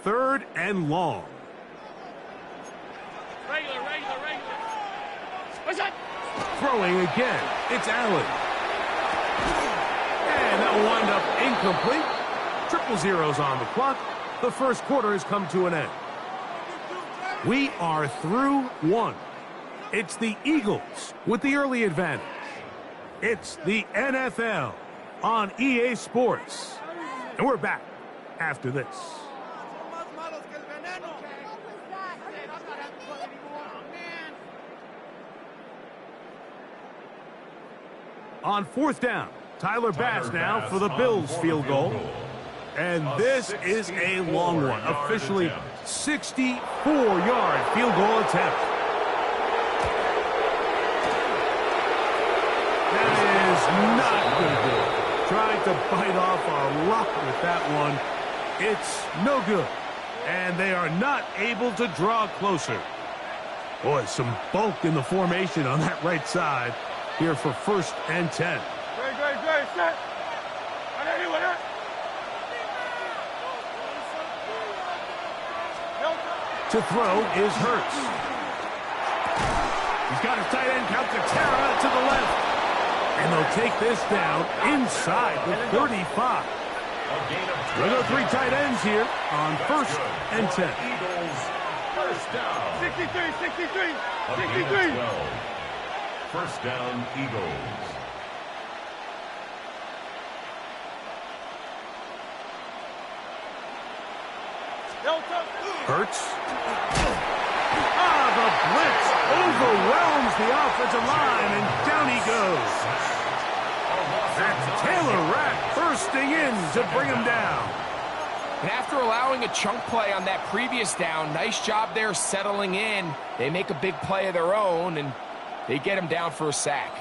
3rd and long. Regular. What's that? Throwing again. It's Allen. And that will wind up incomplete. 0-0 on the clock. The first quarter has come to an end. We are through one. It's the Eagles with the early advantage. It's the NFL on EA Sports. And we're back after this. On 4th down, Tyler Bass now for the Bills field goal. And this is a long one, officially 64-yard field goal attempt. That is not going to do it. Trying to bite off our luck with that one. It's no good. And they are not able to draw closer. Boy, some bulk in the formation on that right side here for 1st and 10. Great, set. To throw is Hurts. He's got his tight end Calcaterra to the left. And they'll take this down inside the 35. We'll go 3 tight ends here on 1st and 10. Eagles, first down. 63. 1st down, Eagles. Hurts. The blitz overwhelms the offensive line, and down he goes. That's Taylor Rapp bursting in to bring him down. And after allowing a chunk play on that previous down, nice job there settling in. They make a big play of their own, and they get him down for a sack.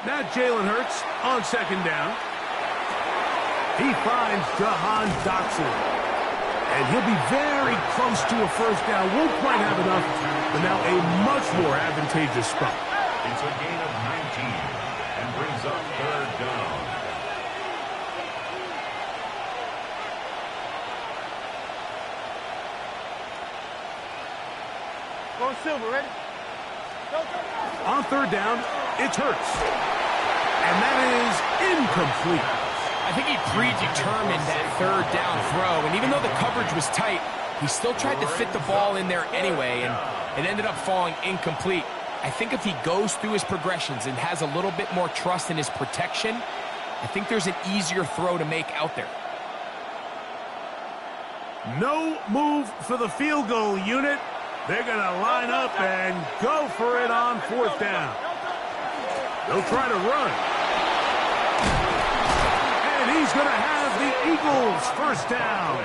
Now Jalen Hurts on 2nd down. He finds Jahan Dotson. And he'll be very close to a 1st down. Won't quite have enough, but now a much more advantageous spot. It's a gain of 19 and brings up 3rd down. Go Silver, ready? On 3rd down, it's Hurts. And that is incomplete. I think he predetermined that 3rd down throw, and even though the coverage was tight, he still tried to fit the ball in there anyway, and it ended up falling incomplete. I think if he goes through his progressions and has a little bit more trust in his protection, I think there's an easier throw to make out there. No move for the field goal unit. They're going to line up and go for it on 4th down. They'll try to run. And he's going to have the Eagles 1st down.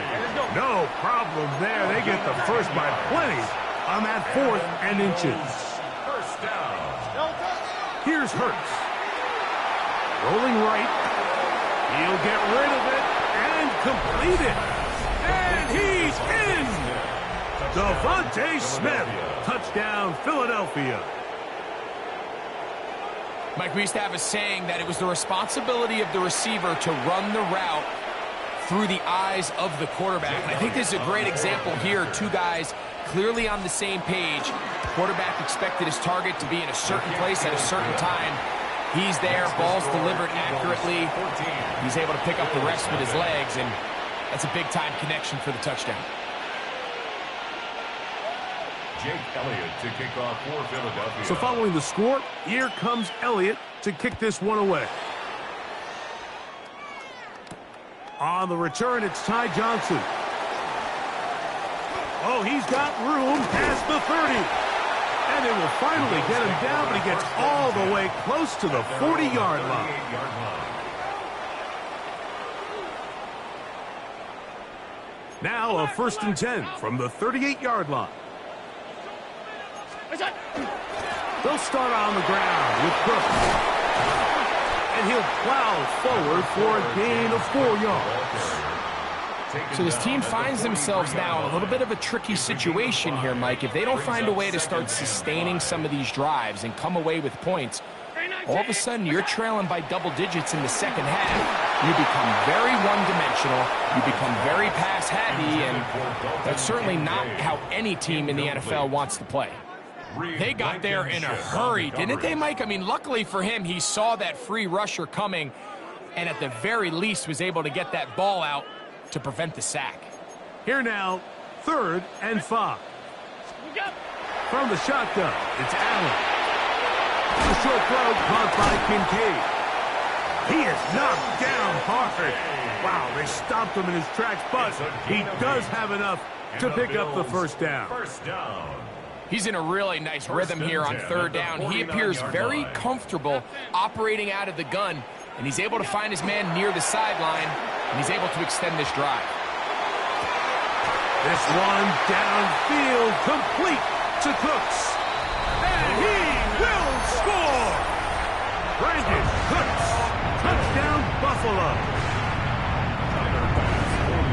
No problem there. They get the first by plenty on that 4th and inches. 1st down. Here's Hurts. Rolling right. He'll get rid of it and complete it. And he's in. Devontae Smith, touchdown Philadelphia. Mike, we used to have a saying that it was the responsibility of the receiver to run the route through the eyes of the quarterback. And I think this is a great example here. 2 guys clearly on the same page. Quarterback expected his target to be in a certain place at a certain time. He's there, ball's delivered accurately. He's able to pick up the rest with his legs, and that's a big-time connection for the touchdown. Jake Elliott to kick off for Philadelphia. So following the score, here comes Elliott to kick this one away. On the return, it's Ty Johnson. Oh, he's got room past the 30. And they will finally get him down, but he gets all the way close to the 40-yard line. Now a 1st and 10 from the 38-yard line. They'll start on the ground with Brooks. And he'll plow forward for a gain of 4 yards. So this team finds themselves now in a little bit of a tricky situation here, Mike. If they don't find a way to start sustaining some of these drives and come away with points, all of a sudden you're trailing by double digits in the second half. You become very one-dimensional. You become very pass-happy, and that's certainly not how any team in the NFL wants to play. They got there in a hurry, didn't they, Mike? I mean, luckily for him, he saw that free rusher coming and at the very least was able to get that ball out to prevent the sack. Here now, 3rd and 5. From the shotgun, it's Allen. A short throw caught by Kincaid. He is knocked down hard. Wow, they stopped him in his tracks, but he does have enough to pick up the first down. He's in a really nice rhythm here on 3rd down. He appears very comfortable operating out of the gun, and he's able to find his man near the sideline, and he's able to extend this drive. This one downfield, complete to Cooks. And he will score! Brandon Cooks, touchdown Buffalo.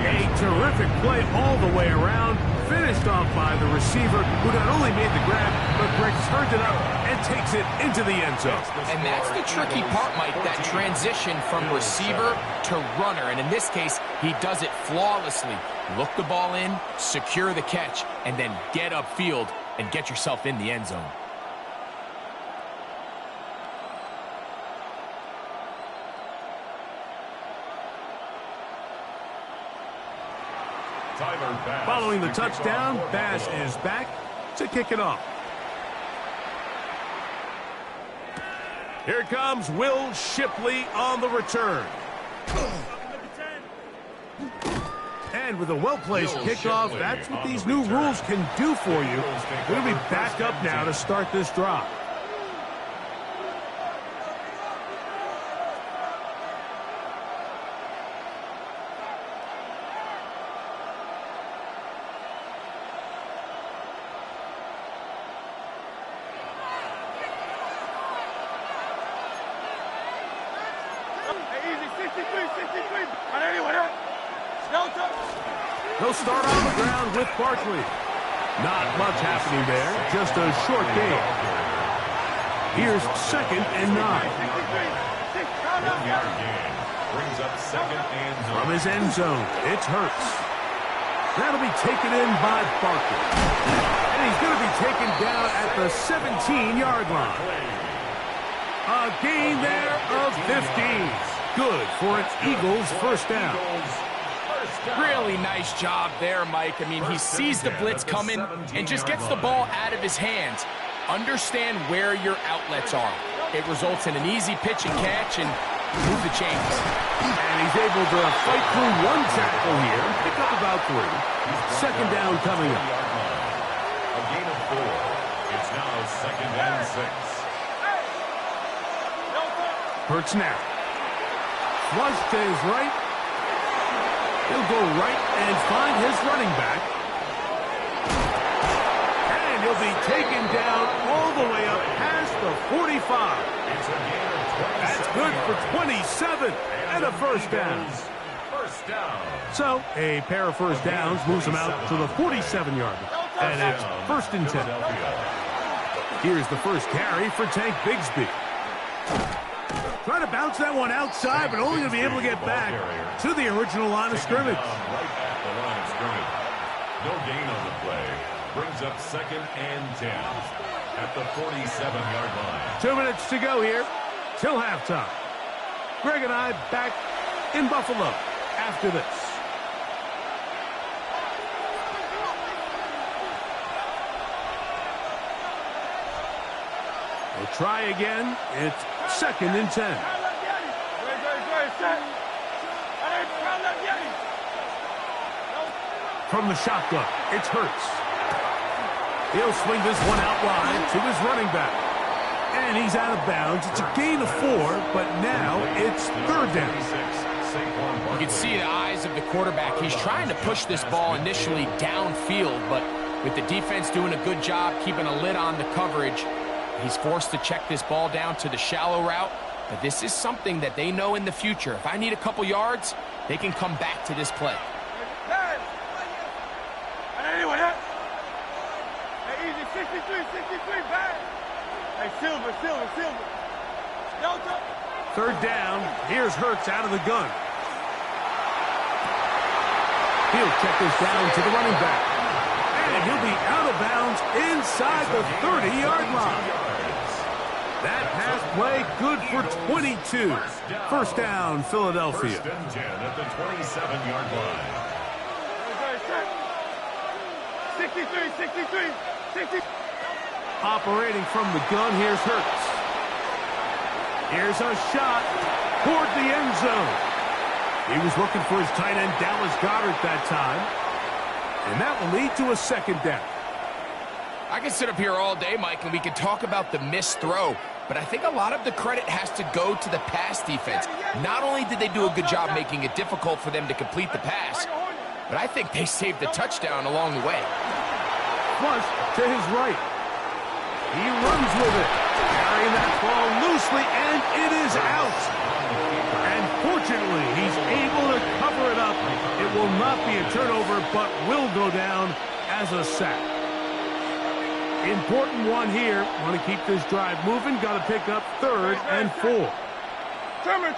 A terrific play all the way around, finished off by the receiver, who not only made the grab, but Greg turned it up and takes it into the end zone. And that's the tricky part, Mike, that transition from receiver to runner. And in this case, he does it flawlessly. Look the ball in, secure the catch, and then get upfield and get yourself in the end zone. Following the touchdown, Bass is back to kick it off. Here comes Will Shipley on the return. And with a well-placed kickoff, that's what these new rules can do for you. We'll be back up now to start this drive. They'll start on the ground with Barkley. Not much happening there, just a short gain. Here's 2nd and 9. Brings up 2nd and 9. From his end zone, it's Hurts. That'll be taken in by Barkley. And he's going to be taken down at the 17-yard line. A gain there of 15. Good for an Eagles first down. Really nice job there, Mike. I mean, he sees the blitz coming and just gets the ball out of his hands. Understand where your outlets are. It results in an easy pitch and catch and move the chains. And he's able to fight through one tackle here, pick up about 3. 2nd down coming up. A gain of 4. It's now 2nd and 6. Hurts now. Flush to his right. He'll go right and find his running back. And he'll be taken down all the way up past the 45. That's good for 27 and a first down. So a pair of first downs moves him out to the 47-yard line. And it's 1st and 10. Here's the first carry for Tank Bigsby. Trying to bounce that one outside, but only going to be able to get back to the original line of scrimmage. Right at the line of scrimmage. No gain on the play. Brings up 2nd and 10 at the 47-yard line. 2 minutes to go here till halftime. Greg and I back in Buffalo after this. We'll try again. It's 2nd and 10. From the shotgun, it's Hurts. He'll swing this one out wide to his running back. And he's out of bounds. It's a gain of 4, but now it's 3rd down. You can see the eyes of the quarterback. He's trying to push this ball initially downfield, but with the defense doing a good job keeping a lid on the coverage, he's forced to check this ball down to the shallow route, but this is something that they know in the future. If I need a couple yards, they can come back to this play. 63, bang. Hey, Silver. Delta. Third down. Here's Hurts out of the gun. He'll check this down to the running back. And he'll be out of bounds inside the 30-yard line. That pass play good for 22. First down, Philadelphia. First and 10 at the 27-yard line. 63. Operating from the gun, here's Hurts. Here's a shot toward the end zone. He was looking for his tight end, Dallas Goedert, that time. And that will lead to a second down. I can sit up here all day, Mike, and we can talk about the missed throw, but I think a lot of the credit has to go to the pass defense. Not only did they do a good job making it difficult for them to complete the pass, but I think they saved the touchdown along the way. Flush to his right. He runs with it, carrying that ball loosely, and it is out. And fortunately, he's able to cover it up. It will not be a turnover, but will go down as a sack. Important one here. Want to keep this drive moving. Got to pick up 3rd and 4. Trimmer.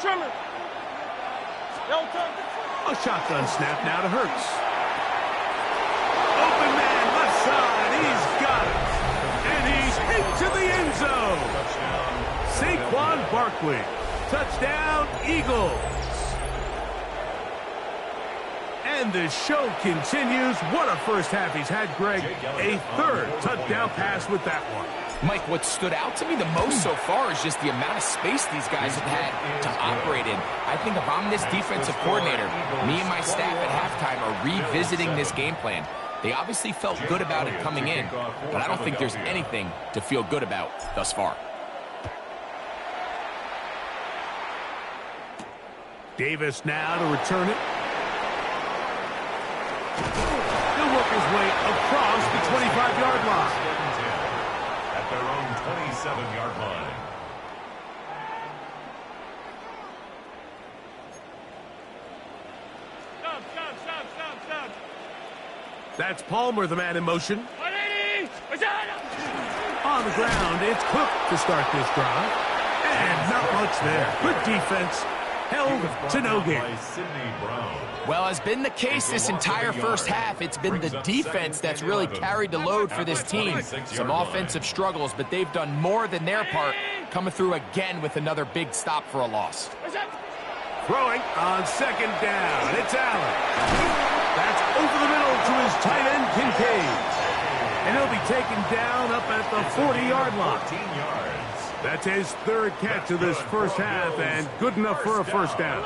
A shotgun snap now to Hurts. Open man, left side. He's got it. And he's into the end zone. Saquon Barkley. Touchdown, Eagles. And the show continues. What a first half he's had, Greg. A 3rd touchdown pass with that one. Mike, what stood out to me the most so far is just the amount of space these guys have had to operate in. I think if I'm this defensive coordinator, me and my staff at halftime are revisiting this game plan. They obviously felt good about it coming in, but I don't think there's anything to feel good about thus far. Davis now to return it. He'll work his way across the 25-yard line. At their own 27-yard line. Stop. That's Palmer, the man in motion. 180. On the ground, it's Cook to start this drive. And not much there. Good defense. Held to no gain. Well, as been the case this entire first half, it's been the defense that's really carried the load for this team. Some offensive struggles, but they've done more than their part, coming through again with another big stop for a loss. Throwing on 2nd down. It's Allen. That's over the middle to his tight end, Kincaid. And he'll be taken down up at the 40-yard line. 14 yards. That's his 3rd catch of this first half, and good enough for a first down.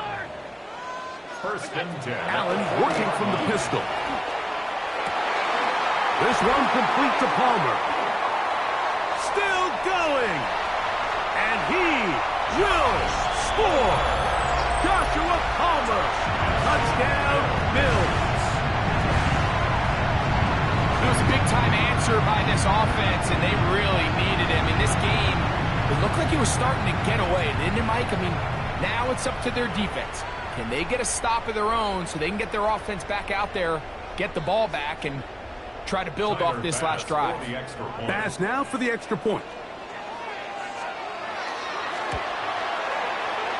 First and 10. Allen working from the pistol. This one complete to Palmer. Still going. And he will score. Joshua Palmer. Touchdown, Bills. It was a big-time answer by this offense, and they really needed him. In this game, it looked like he was starting to get away, didn't it, Mike? I mean, now it's up to their defense. Can they get a stop of their own so they can get their offense back out there, get the ball back, and try to build off this last drive? Pass now for the extra point.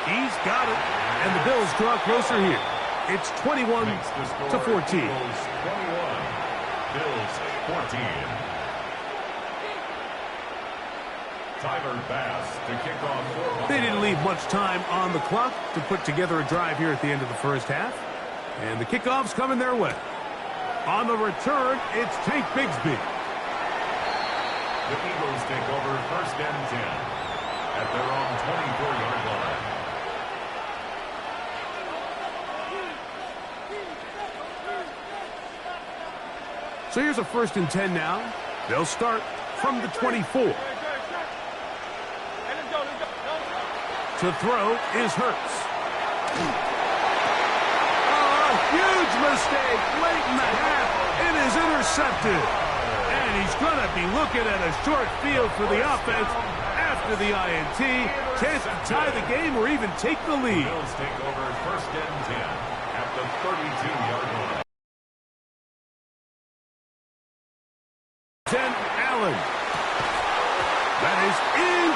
He's got it, and the Bills draw closer here. It's 21 to 14. 21. Bills 14. Tyler Bass to kick off. They didn't leave much time on the clock to put together a drive here at the end of the first half. And the kickoff's coming their way. On the return, it's Tank Bigsby. The Eagles take over 1st and 10 at their own 24-yard line. So here's a 1st and 10 now. They'll start from the 24. To throw is Hurts. Oh, a huge mistake late in the half. It is intercepted. And he's going to be looking at a short field for the offense after the INT. Chance to tie the game or even take the lead. Bills take over 1st and 10 at the 32-yard line. Allen.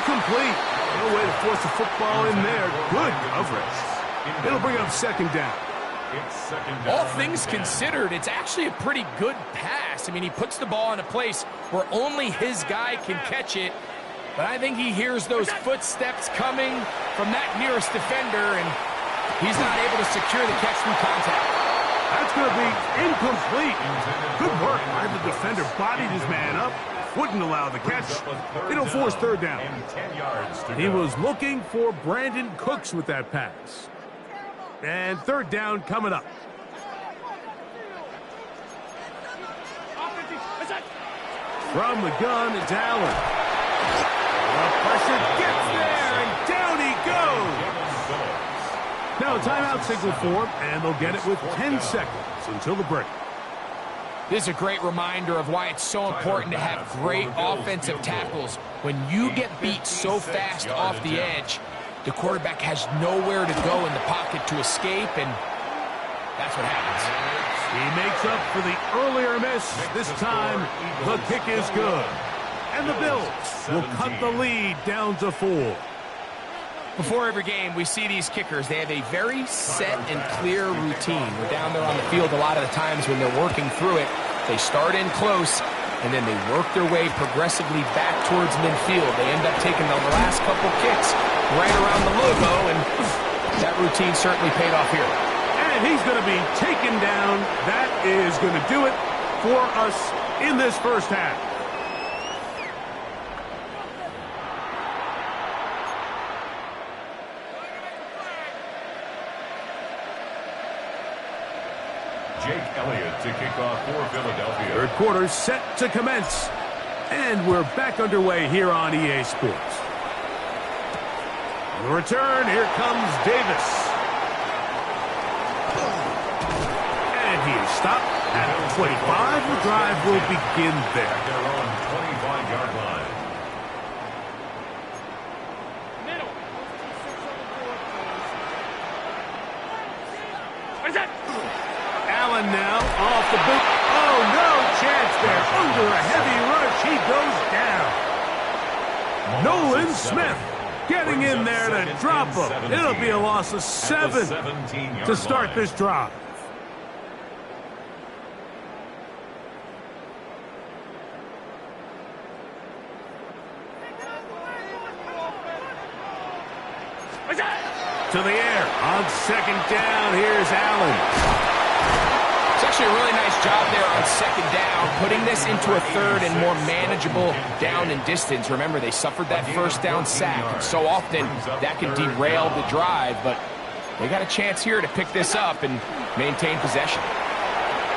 Incomplete. No way to force the football in there. Good coverage. It'll bring up second down. It's second down. All things considered, it's actually a pretty good pass. I mean, he puts the ball in a place where only his guy can catch it. But I think he hears those footsteps coming from that nearest defender, and he's not able to secure the catch through contact. That's going to be incomplete. Good work by the defender. Bodied his man up. Wouldn't allow the catch. It'll force third down. He was looking for Brandon Cooks with that pass. And third down coming up. From the gun, it's Allen. The pressure gets there, and down he goes. Now a timeout signal for him, and they'll get it with 10 seconds until the break. This is a great reminder of why it's so important to have great offensive tackles. When you get beat so fast off the edge, the quarterback has nowhere to go in the pocket to escape, and that's what happens. He makes up for the earlier miss. This time, the kick is good. And the Bills will cut the lead down to 4. Before every game, we see these kickers. They have a very set and clear routine. We're down there on the field a lot of the times when they're working through it. They start in close, and then they work their way progressively back towards midfield. They end up taking the last couple kicks right around the logo, and that routine certainly paid off here. And he's going to be taken down. That is going to do it for us in this first half. Jake Elliott to kick off for Philadelphia. Third quarter set to commence. And we're back underway here on EA Sports. On the return, here comes Davis. And he is stopped at 25. The drive will begin there. At their own 25-yard line. Middle. Where's that? Allen now off the boot. Oh, no chance there. Under a heavy rush, he goes down. Nolan Smith getting in there to drop him. It'll be a loss of 7 to start this drive. To the air on second down. Here's Allen. It's actually a really nice job there on second down, putting this into a third and more manageable down and distance. Remember, they suffered that first down sack. And so often that can derail the drive, but they got a chance here to pick this up and maintain possession.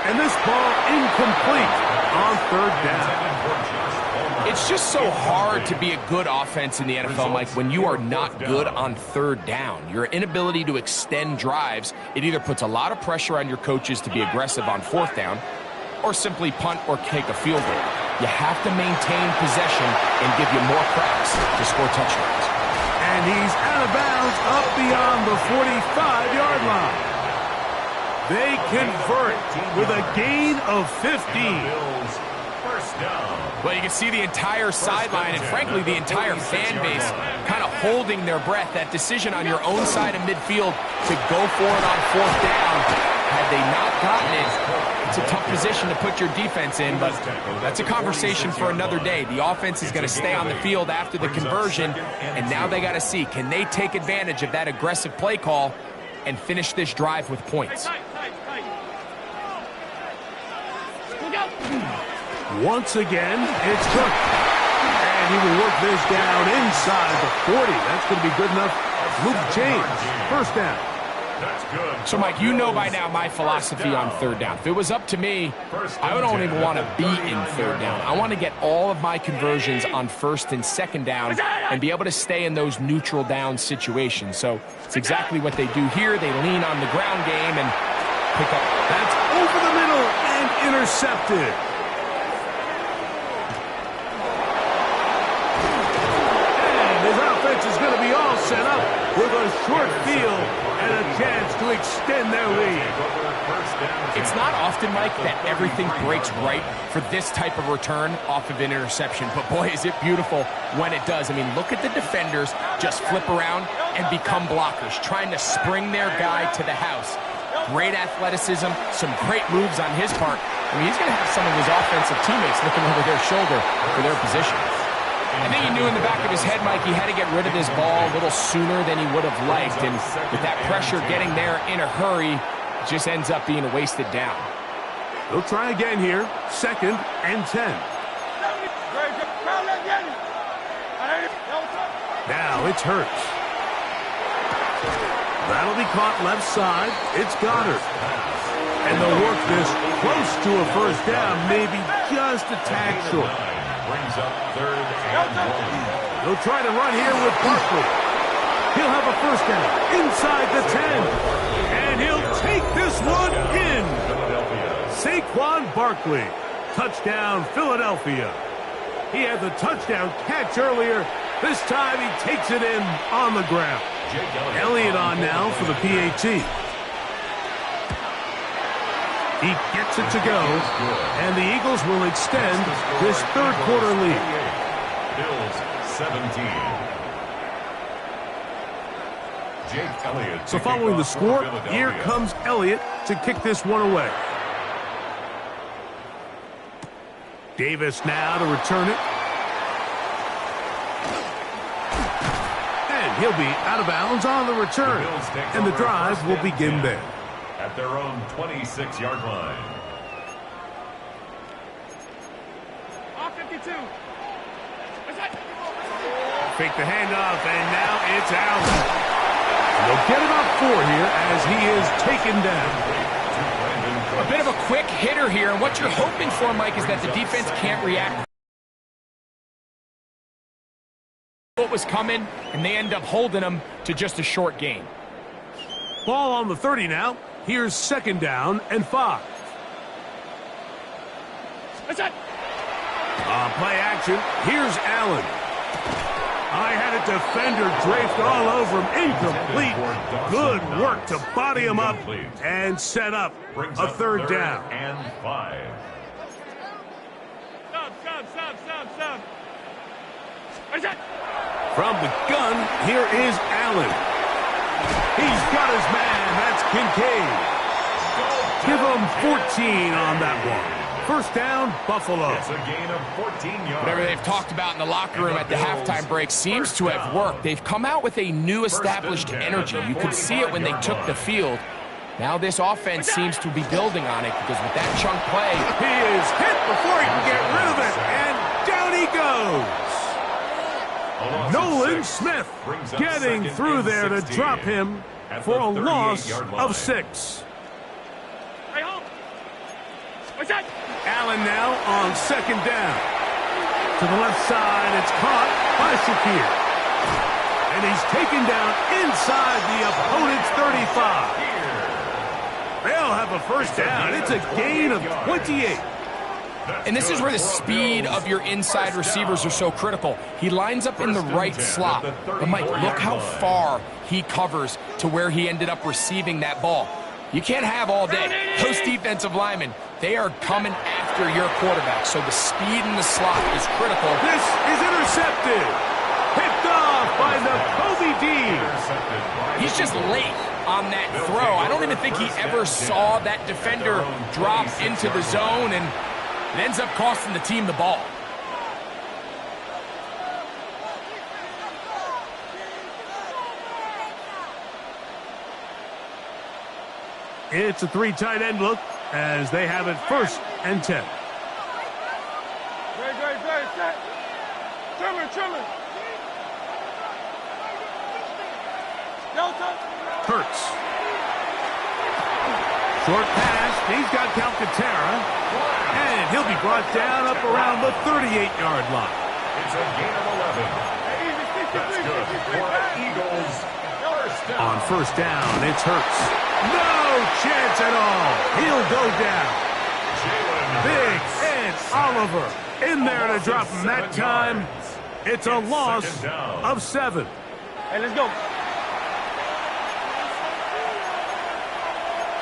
And this ball incomplete on third down. It's just so hard to be a good offense in the NFL, Mike, when you are not good on third down. Your inability to extend drives, it either puts a lot of pressure on your coaches to be aggressive on fourth down or simply punt or take a field goal. You have to maintain possession and give you more cracks to score touchdowns. And he's out of bounds up beyond the 45-yard line. They convert with a gain of 15. First down. Well, you can see the entire sideline and, frankly, the entire fan base kind of holding their breath. That decision on your own side of midfield to go for it on fourth down, had they not gotten it, it's a tough position to put your defense in, but that's a conversation for another day. The offense is going to stay on the field after the conversion, and now they got to see, can they take advantage of that aggressive play call and finish this drive with points? Once again, it's Cook. And he will work this down inside the 40. That's going to be good enough to move the chains. First down. That's good. So, Mike, you know by now my philosophy on third down. If it was up to me, I don't even want to be in third down. I want to get all of my conversions on first and second down and be able to stay in those neutral down situations. So it's exactly what they do here. They lean on the ground game and pick up. That's over the middle and intercepted. His offense is going to be all set up with a short field and a chance to extend their lead. It's not often, Mike, that everything breaks right for this type of return off of an interception. But boy, is it beautiful when it does. I mean, look at the defenders just flip around and become blockers, trying to spring their guy to the house. Great athleticism, some great moves on his part. I mean, he's going to have some of his offensive teammates looking over their shoulder for their position. I think he knew in the back of his head, Mike, he had to get rid of this ball a little sooner than he would have liked. And with that pressure getting there in a hurry, it just ends up being a wasted down. They'll try again here. 2nd and 10. Now it's Hurts. That'll be caught left side. It's Goddard. And they'll work this close to a first down, maybe just a tad short. Brings up 3rd and 1. They'll try to run here with Barkley. He'll have a first down inside the 10. And he'll take this one in. Saquon Barkley. Touchdown, Philadelphia. He had the touchdown catch earlier. This time he takes it in on the ground. Elliott on now for the PAT. He gets it to go, and the Eagles will extend this 3rd quarter lead. Bills 17. Jake Elliott. So following the score, here comes Elliott to kick this one away. Davis now to return it. And he'll be out of bounds on the return. And the drive will begin there. At their own 26-yard line. 52. Fake the handoff, and now it's Allen. They'll get about 4 here as he is taken down. A bit of a quick hitter here, and what you're hoping for, Mike, is that the defense can't react. What was coming, and they end up holding them to just a short gain. Ball on the 30 now. Here's 2nd down and 5. That's it. Play action. Here's Allen. I had a defender draped all over him. Incomplete. Good work to body him up and set up a 3rd down. And 5. Stop. That's it. From the gun, here is Allen. He's got his man. That's Kincaid. Give him 14 on that one. First down, Buffalo. It's a gain of 14 yards. Whatever they've talked about in the locker room at the halftime break seems to have worked. They've come out with a new established energy. You could see it when they took the field. Now this offense seems to be building on it because with that chunk play, he is hit before he can get rid of it. And down he goes. Nolan Smith getting through there to drop him for a loss of 6. Allen now on 2nd down. To the left side, it's caught by Shakir. And he's taken down inside the opponent's 35. They'll have a first down. It's a gain of 28. and this is where the speed of your inside receivers are so critical. He lines up in the right slot, but Mike, look how far he covers to where he ended up receiving that ball. You can't have all day. Those defensive linemen, they are coming after your quarterback, so the speed in the slot is critical. This is intercepted. Picked off by the Kobe D. He's just late on that throw. I don't even think he ever saw that defender drop into the zone, and it ends up costing the team the ball. It's a 3 tight end look as they have it 1st and 10. Great, set. Trimmer. Delta. Hurts. Short pass. He's got Calcaterra. And he'll be brought down up around the 38-yard line. It's a gain of 11. That's good for Eagles. First down. On 1st down, it's Hurts. No chance at all. He'll go down. Big Ed Oliver in there to drop him that time. It's a loss of 7. Hey, let's go.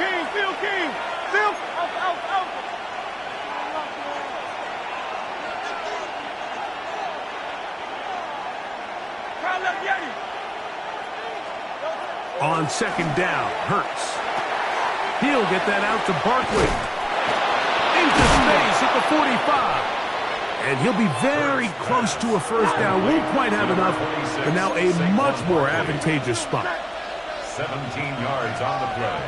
King, Phil King. Phil. Out. Crowd left Yeti. On second down, Hurts. He'll get that out to Barkley. Into space at the 45. And he'll be very close to a first down. Won't quite have enough, but now a much more advantageous spot. 17 yards on the play.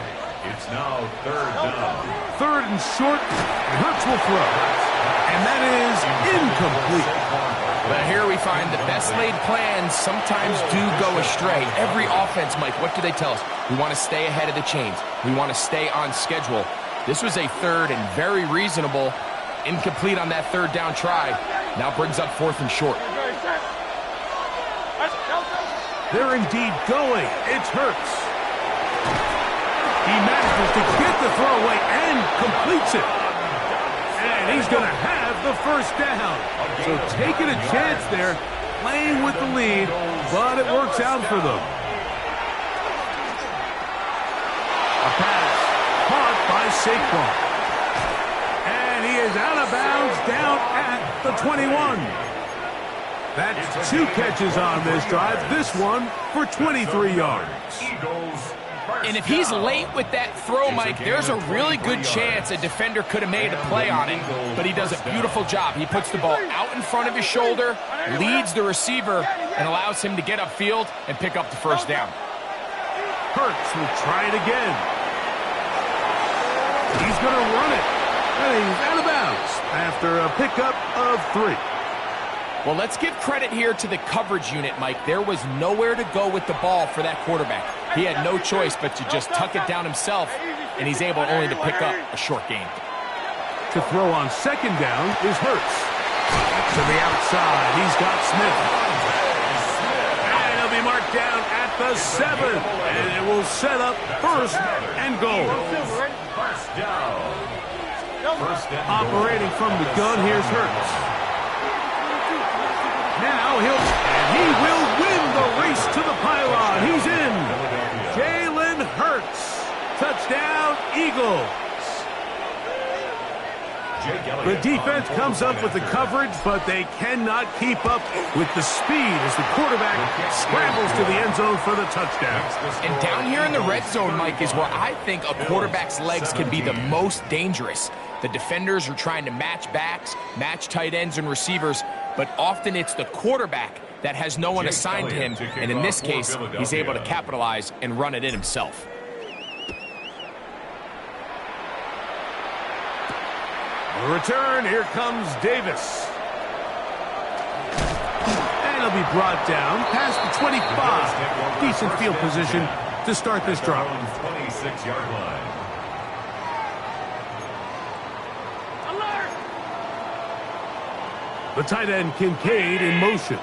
It's now third down. Third and short, and Hurts will throw. And that is incomplete. But here we find the best laid plans sometimes do go astray. Every offense, Mike, what do they tell us? We want to stay ahead of the chains. We want to stay on schedule. This was a third and very reasonable. Incomplete on that third down try. Now brings up fourth and short. They're indeed going. It's Hurts. He manages to get the throw away and completes it. And he's going to have the first down. So taking a chance there, playing with the lead, but it works out for them. A pass caught by Saquon. And he is out of bounds down at the 21. That's 2 catches on this drive. This one for 23 yards. And if he's late with that throw, Mike, there's a really good chance a defender could have made a play on it. But he does a beautiful job. He puts the ball out in front of his shoulder, leads the receiver, and allows him to get upfield and pick up the first down. Hurts will try it again. He's going to run it. And he's out of bounds after a pickup of 3. Well, let's give credit here to the coverage unit, Mike. There was nowhere to go with the ball for that quarterback. He had no choice but to just tuck it down himself, and he's able only to pick up a short gain. To throw on second down is Hurts. To the outside, he's got Smith. And he'll be marked down at the 7. And it will set up first and goal. First down. Operating from the gun, here's Hurts. Now he will win the race to the pylon. He's in. Jalen Hurts. Touchdown, Eagles. The defense comes up with the coverage, but they cannot keep up with the speed as the quarterback scrambles to the end zone for the touchdown. And down here in the red zone, Mike, is where I think a quarterback's legs can be the most dangerous. The defenders are trying to match backs, match tight ends and receivers, but often it's the quarterback that has no one assigned to him, and in this case, he's able to capitalize and run it in himself. The return, here comes Davis. And he'll be brought down past the 25. Decent field position to start this drive. 26-yard line. The tight end Kincaid in motion.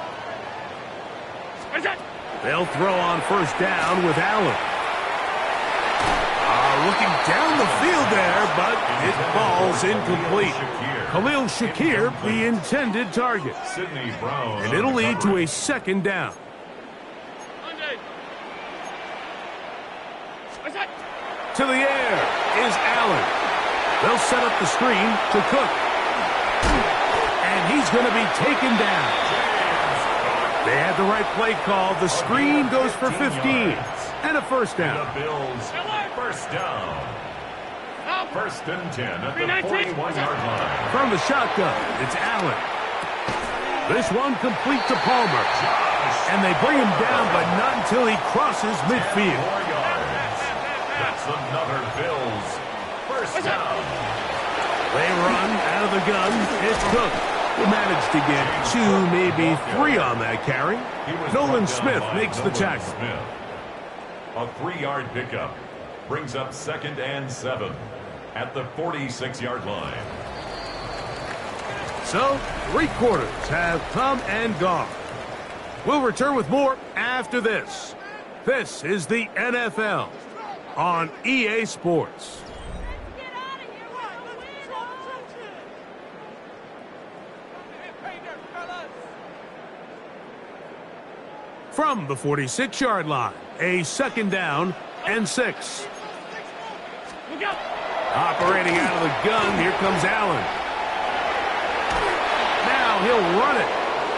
They'll throw on first down with Allen. Looking down the field there, but it falls incomplete. Khalil Shakir, the intended target. And it'll lead to a second down. To the air is Allen. They'll set up the screen to Cook. And he's going to be taken down. They had the right play call. The screen goes for 15. And a first down. The Bills, first down. First and 10 at the 41-yard line. From the shotgun, it's Allen. This one complete to Palmer. And they bring him down, but not until he crosses midfield. 4 yards. That's another Bills first down. They run out of the gun. It's Cook, who managed to get 2, maybe 3 on that carry. Nolan Smith makes the tackle. A 3-yard pickup brings up second and 7 at the 46-yard line. So, 3 quarters have come and gone. We'll return with more after this. This is the NFL on EA Sports. From the 46-yard line, a second down and 6. Operating out of the gun, here comes Allen. Now he'll run it.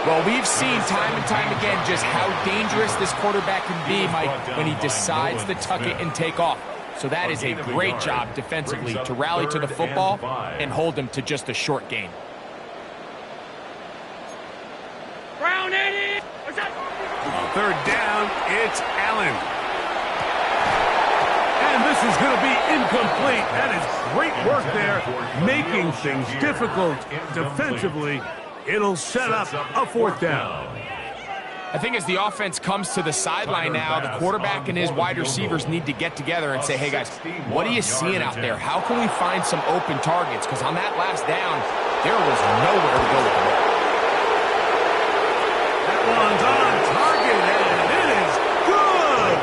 Well, we've seen time and time again just how dangerous this quarterback can be, Mike, when he decides to tuck it and take off. So that is a great job defensively to rally to the football and hold him to just a short gain. Brown Eddie! On third down, it's Allen. And this is going to be incomplete. That is great work there, making things difficult defensively. It'll set up a fourth down. I think as the offense comes to the sideline now, the quarterback and his wide receivers need to get together and say, hey, guys, what are you seeing out there? How can we find some open targets? Because on that last down, there was nowhere to go with the ball. That one's on target, and it is good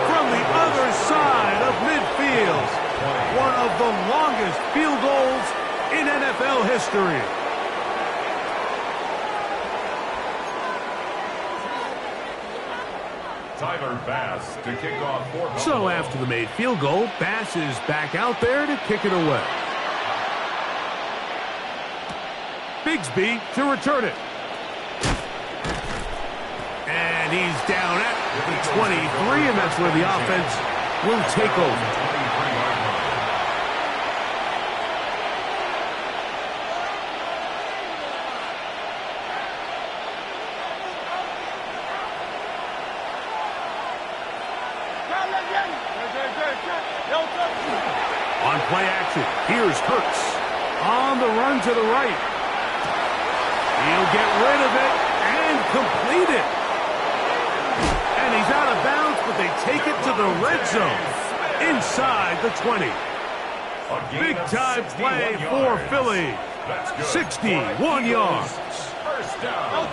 from the other side of midfield. One of the longest field goals in NFL history. Tyler Bass to kick off for Buffalo. So after the made field goal, Bass is back out there to kick it away. Bigsby to return it. And he's down at the 23, and that's where the offense will take over. On play action, here's Hurts. On the run to the right. He'll get rid of it and complete it. And he's out of bounds, but they take it to the red zone inside the 20. Big-time play for Philly. 61 yards. First down.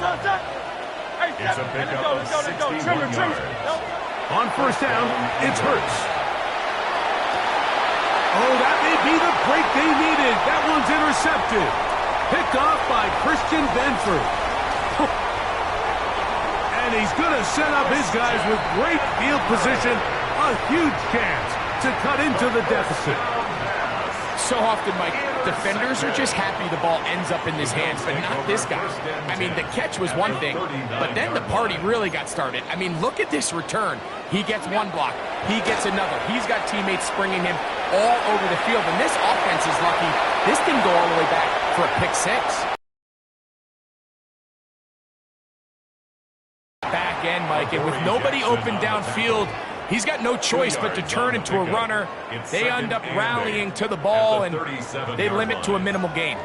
It's a pickup of 61 yards. On first down, it's Hurts. Oh, that may be the break they needed. That one's intercepted. Picked off by Christian Benford. And he's going to set up his guys with great field position. A huge chance to cut into the deficit. So often, Mike, defenders are just happy the ball ends up in his hands, but not this guy. I mean, the catch was one thing, but then the party really got started. I mean, look at this return. He gets one block. He gets another. He's got teammates springing him all over the field, and this offense is lucky. This didn't go all the way back for a pick six. Back end, Mike, and with nobody open downfield, he's got no choice but to turn into a runner. They end up rallying to the ball, and they limit to a minimal gain.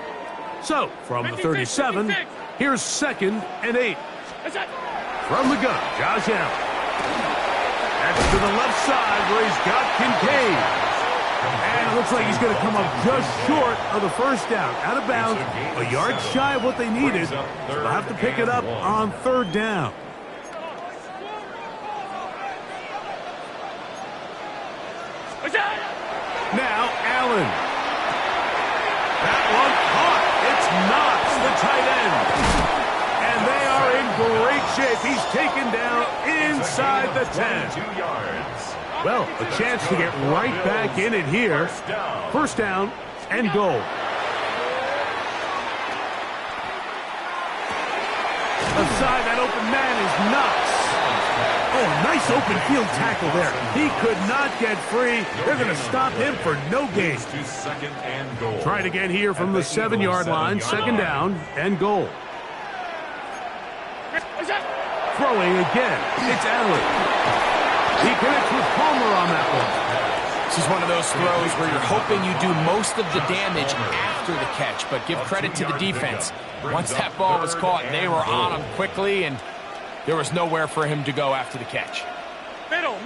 So, from the 37, here's 2nd and 8. From the gun, Josh Allen. That's to the left side where he's got Kincaid. And it looks like he's going to come up just short of the first down. Out of bounds, a yard shy of what they needed. So they'll have to pick it up on third down. Now Allen. That one caught. It's Knox, the tight end. And they are in great shape. He's taken down inside the 10. 2 yards. Well, a chance to get right back in it here. First down and goal. Aside that open man is Knox. Oh, nice open field tackle there. He could not get free. They're going to stop him for no gain. Try it again here from the 7-yard line. Second down and goal. Throwing again. It's Allen. He connects with Palmer on that one. This is one of those throws where you're hoping you do most of the damage after the catch, but give credit to the defense. Once that ball was caught, they were on him quickly, and there was nowhere for him to go after the catch. Middle.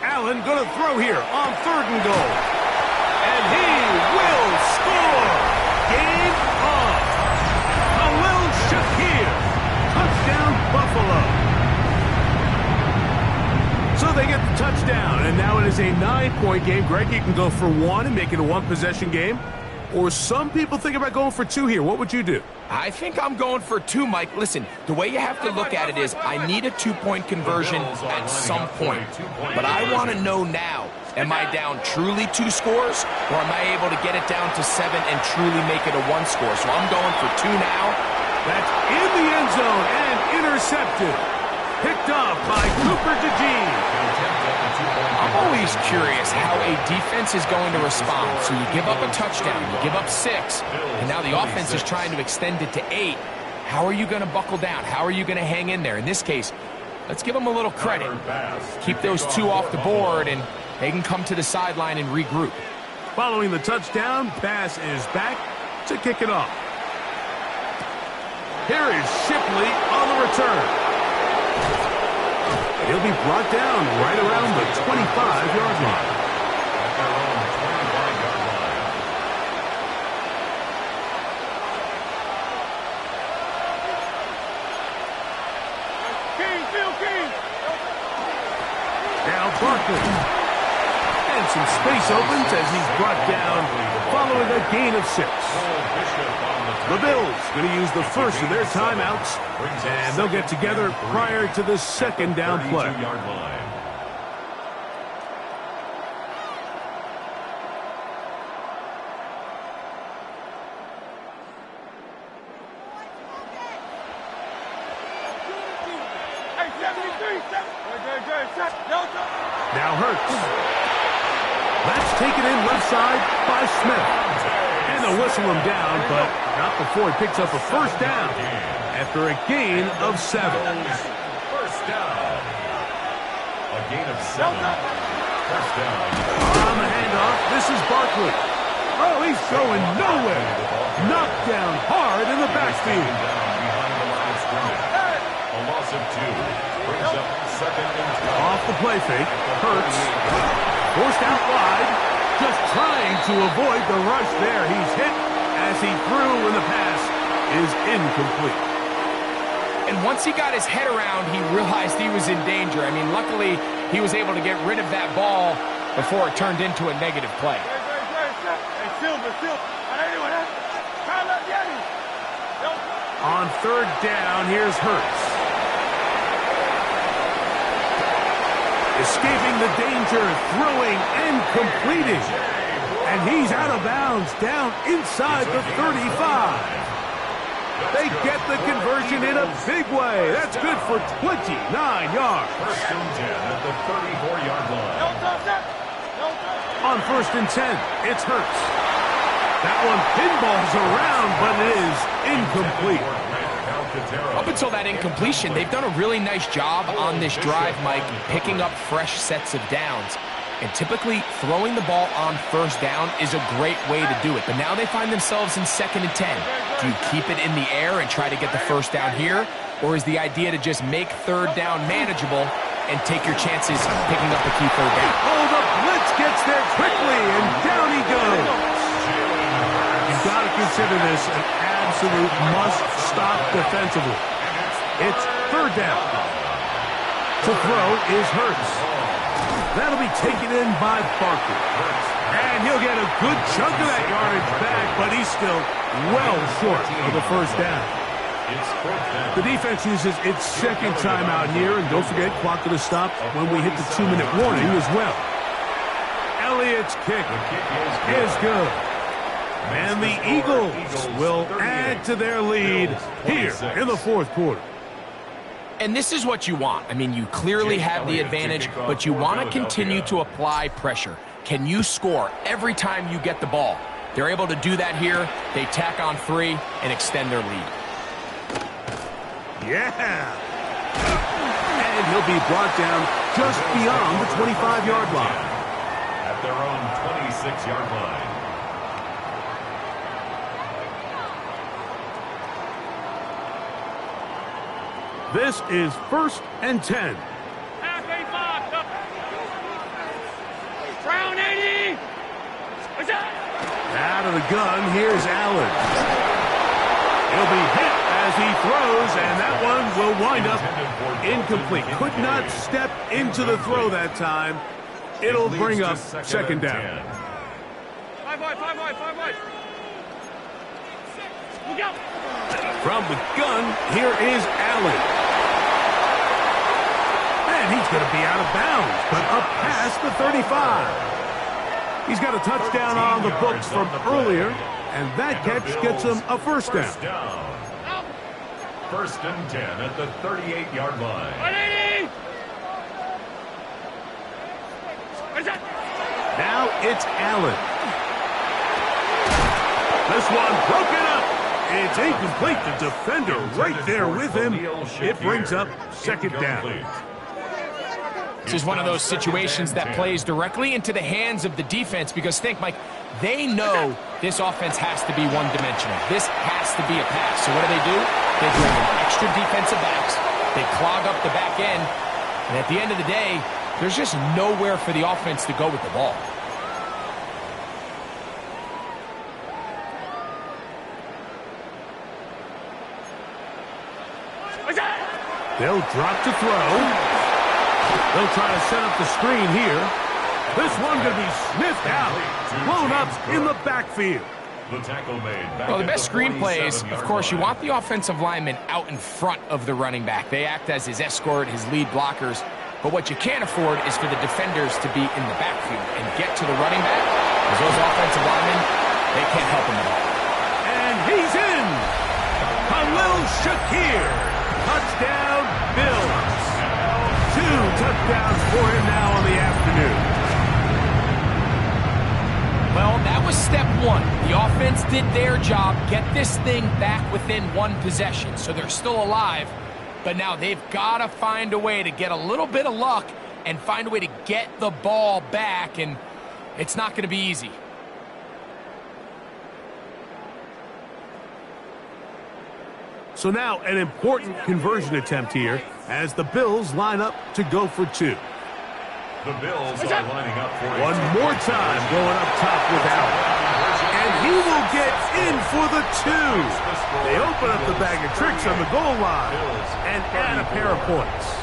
Allen going to throw here on 3rd and goal. And he will score. Game on. Khalil Shakir. Touchdown, Buffalo. So they get the touchdown, and now it is a 9-point game. Greg, you can go for one and make it a one-possession game. or some people think about going for 2 here. What would you do? I think I'm going for 2, Mike. Listen, the way you have to look at it is I need a 2-point conversion at some point. But I want to know now, am I down truly 2 scores, or am I able to get it down to 7 and truly make it a 1 score? So I'm going for 2 now. That's in the end zone and intercepted. Picked off by Cooper DeJean. I'm always curious how a defense is going to respond. So you give up a touchdown, you give up 6, and now the offense is trying to extend it to 8. How are you going to buckle down? How are you going to hang in there? In this case, let's give them a little credit. Keep those 2 off the board, and they can come to the sideline and regroup. Following the touchdown, pass is back to kick it off. Here is Shipley on the return. He'll be brought down right around the 25-yard line. At their own 25-yard line. King. Now Barkley. And some space opens as he's brought down following a gain of 6. The Bills going to use the first of their timeouts, and they'll get together prior to the second down play. 32-yard line. Now Hurts. That's taken in left side by Smith. And they'll whistle him down, but not before he picks up a first down after a gain of 7. First down. A gain of 7. First down. On the handoff, this is Barkley. Oh, he's going nowhere. Knocked down hard in the backfield. Behind the line of scrimmage. A loss of 2. Brings up second and 10. Off the play fake, Hurts. Forced out wide. Just trying to avoid the rush there. He's hit as he threw, and the pass is incomplete. And once he got his head around, he realized he was in danger. I mean, luckily, he was able to get rid of that ball before it turned into a negative play. On third down, here's Hurts. Escaping the danger, throwing and completing. And he's out of bounds, down inside the 35. They get the conversion in a big way. That's good for 29 yards. First and 10 at the 34-yard line. On first and 10, it's Hurts. That one pinballs around, but it is incomplete. Up until that incompletion, they've done a really nice job on this drive, Mike, picking up fresh sets of downs. And typically, throwing the ball on first down is a great way to do it. But now they find themselves in second and 10. Do you keep it in the air and try to get the first down here? Or is the idea to just make third down manageable and take your chances picking up the key third down? Oh, the blitz gets there quickly, and down he goes. You've got to consider this an absolute must-stop defensively. It's third down. To throw is Hurts. That'll be taken in by Barkley. And he'll get a good chunk of that yardage back, but he's still well short of the first down. The defense uses its second timeout here, and don't forget, clock going to stop when we hit the 2-minute warning as well. Elliott's kick is good. And the Eagles will add to their lead here in the fourth quarter. And this is what you want. I mean, you clearly have the advantage, but you want to continue to apply pressure. Can you score every time you get the ball? They're able to do that here. They tack on 3 and extend their lead. Yeah. And he'll be brought down just beyond the 25-yard line. At their own 26-yard line. This is first and 10. Brown 80. Out of the gun, here's Allen. He'll be hit as he throws, and that one will wind up incomplete. Could not step into the throw that time. It'll bring up second down. 5 wide. From the gun, here is Allen. And he's going to be out of bounds, but up past the 35. He's got a touchdown on the books from earlier, and that catch gets him a first down. First and 10 at the 38-yard line. Now it's Allen. This one broken up. It's incomplete. The defender right there with him. It brings up second down. This is one of those situations that plays directly into the hands of the defense because think, Mike, they know this offense has to be one-dimensional. This has to be a pass. So what do? They bring in extra defensive backs. They clog up the back end. And at the end of the day, there's just nowhere for the offense to go with the ball. They'll drop to throw. They'll try to set up the screen here. This one going to be sniffed out. Blown up in the backfield. Well, the best screen plays, of course, you want the offensive lineman out in front of the running back. They act as his escort, his lead blockers. But what you can't afford is for the defenders to be in the backfield and get to the running back, because those offensive linemen, they can't help him at all. And he's in. Khalil Shakir. Touchdown, Bills. 2 touchdowns for him now on the afternoon. Well, that was step one. The offense did their job, get this thing back within one possession, so they're still alive. But now they've got to find a way to get a little bit of luck and find a way to get the ball back, and it's not going to be easy. So now an important conversion attempt here as the Bills line up to go for 2. The Bills are lining up for one more time going up top with Allen. And he will get in for the 2. They open up the bag of tricks on the goal line and add a pair of points.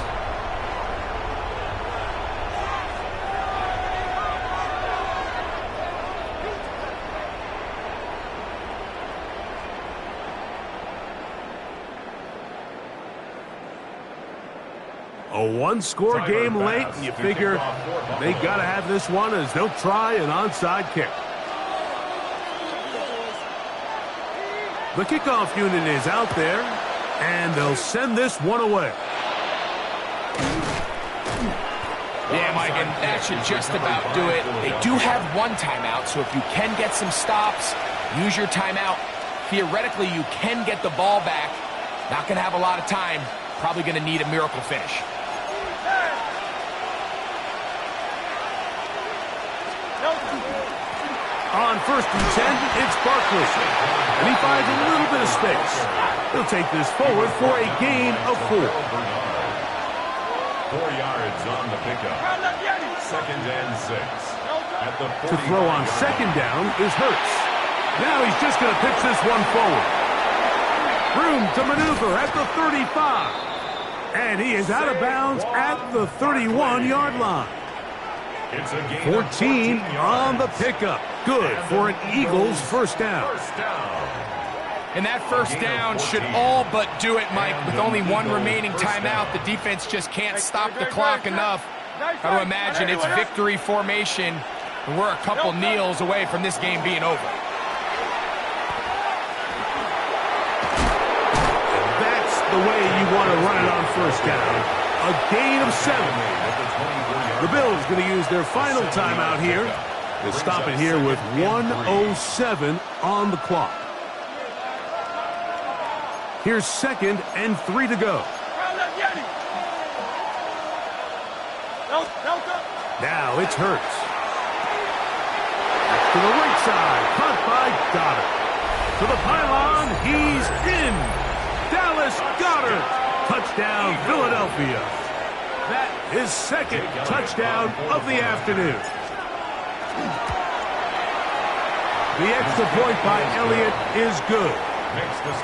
A one-score game late, and you figure they got to have this one as they'll try an onside kick. The kickoff unit is out there, and they'll send this one away. Yeah, Mike, and that should just about do it. They do have one timeout, so if you can get some stops, use your timeout. Theoretically, you can get the ball back. Not going to have a lot of time. Probably going to need a miracle finish. On first and 10, it's Barkley. And he finds a little bit of space. He'll take this forward for a gain of 4. 4 yards on the pickup. Second and 6. At the 40. To throw on second down is Hurts. Now he's just going to pitch this one forward. Room to maneuver at the 35. And he is out of bounds at the 31-yard line. It's a gain 14 on the pickup. Good for an Eagles first down. And that first down should all but do it, Mike. With only one remaining timeout, the defense just can't stop the clock enough. Got to imagine it's victory formation, and we're a couple kneels away from this game being over. That's the way you want to run it on first down. A gain of 7. The Bills going to use their final timeout here to stop it here with 1:07 on the clock. Here's 2nd and 3 to go. Now it's Hurts. To the right side, caught by Goddard. To the pylon, he's in. Dallas Goddard. Touchdown, Philadelphia. That is 2nd touchdown of the afternoon. The extra point by Elliott is good.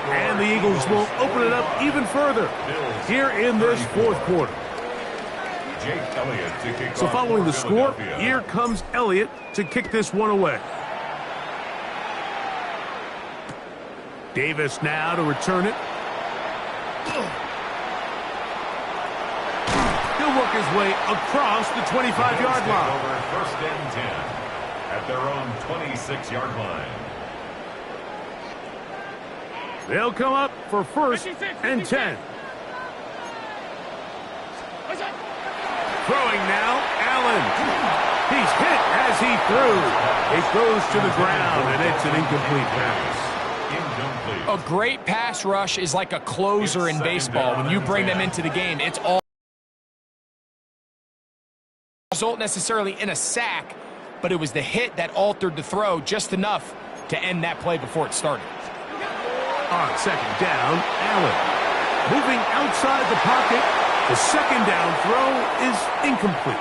And the Eagles will open it up even further here in this 4th quarter. So following the score, here comes Elliott to kick this one away. Davis now to return it. He'll work his way across the 25-yard line. Over first and 10 at their own 26-yard line. They'll come up for first and 10. Throwing now, Allen. He's hit as he threw. It goes to the ground, and it's an incomplete pass. Incomplete. A great pass rush is like a closer in baseball. When you bring them into the game, it's all result necessarily in a sack, but it was the hit that altered the throw just enough to end that play before it started. On second down, Allen. Moving outside the pocket, the second down throw is incomplete.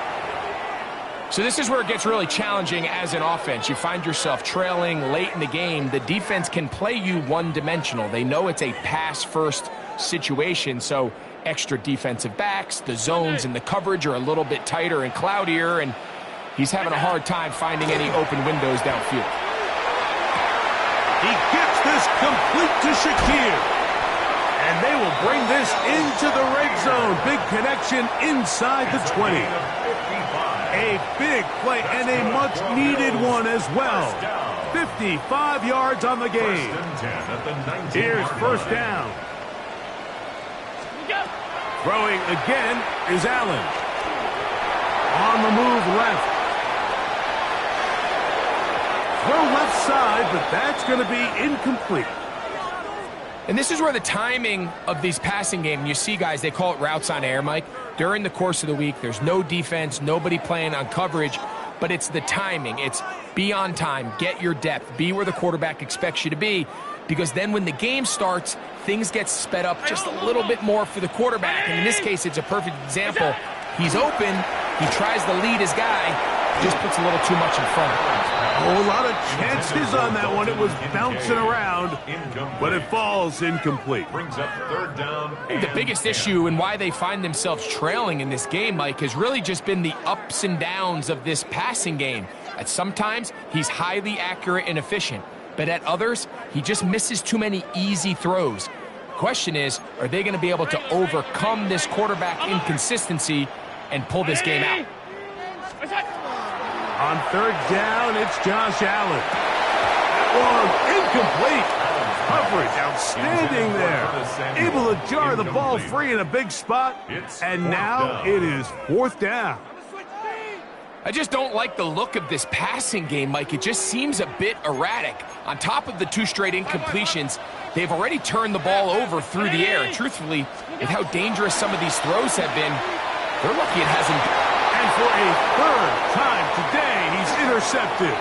So this is where it gets really challenging as an offense. You find yourself trailing late in the game. The defense can play you one-dimensional. They know it's a pass-first situation, so extra defensive backs, the zones and the coverage are a little bit tighter and cloudier, and he's having a hard time finding any open windows downfield. He gets this complete to Shakir. And they will bring this into the red zone. Big connection inside the 20. A big play and a much-needed one as well. 55 yards on the game. Here's first down. Throwing again is Allen. On the move left. Throw left side, but that's going to be incomplete. And this is where the timing of these passing games, you see guys, they call it routes on air, Mike. During the course of the week, there's no defense, nobody playing on coverage, but it's the timing. It's be on time, get your depth, be where the quarterback expects you to be, because then when the game starts, things get sped up just a little bit more for the quarterback. And in this case, it's a perfect example. He's open, he tries to lead his guy, just puts a little too much in front of him. A whole lot of chances on that one. It was bouncing around, but it falls incomplete. Brings up third down. The biggest issue and why they find themselves trailing in this game, Mike, has really just been the ups and downs of this passing game. At sometimes, he's highly accurate and efficient, but at others, he just misses too many easy throws. Question is, are they going to be able to overcome this quarterback inconsistency and pull this game out? On third down, it's Josh Allen. That one incomplete. Coverage outstanding there. Able to jar the ball free in a big spot. And now it is fourth down. I just don't like the look of this passing game, Mike. It just seems a bit erratic. On top of the two straight incompletions, they've already turned the ball over through the air. And truthfully, with how dangerous some of these throws have been, they're lucky it hasn't. And for a third time today, he's intercepted.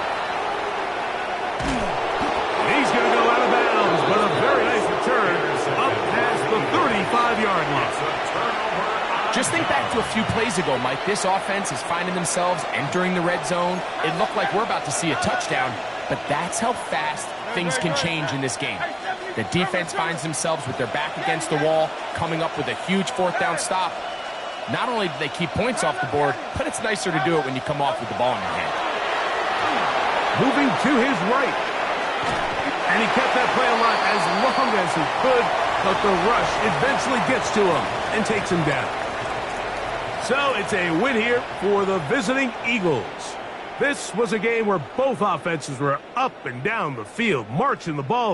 He's going to go out of bounds, but a very nice return up past the 35-yard line. Just think back to a few plays ago, Mike. This offense is finding themselves entering the red zone. It looked like we're about to see a touchdown, but that's how fast things can change in this game. The defense finds themselves with their back against the wall, coming up with a huge fourth down stop. Not only do they keep points off the board, but it's nicer to do it when you come off with the ball in your hand. Moving to his right. And he kept that play alive as long as he could, but the rush eventually gets to him and takes him down. So it's a win here for the visiting Eagles. This was a game where both offenses were up and down the field, marching the ball.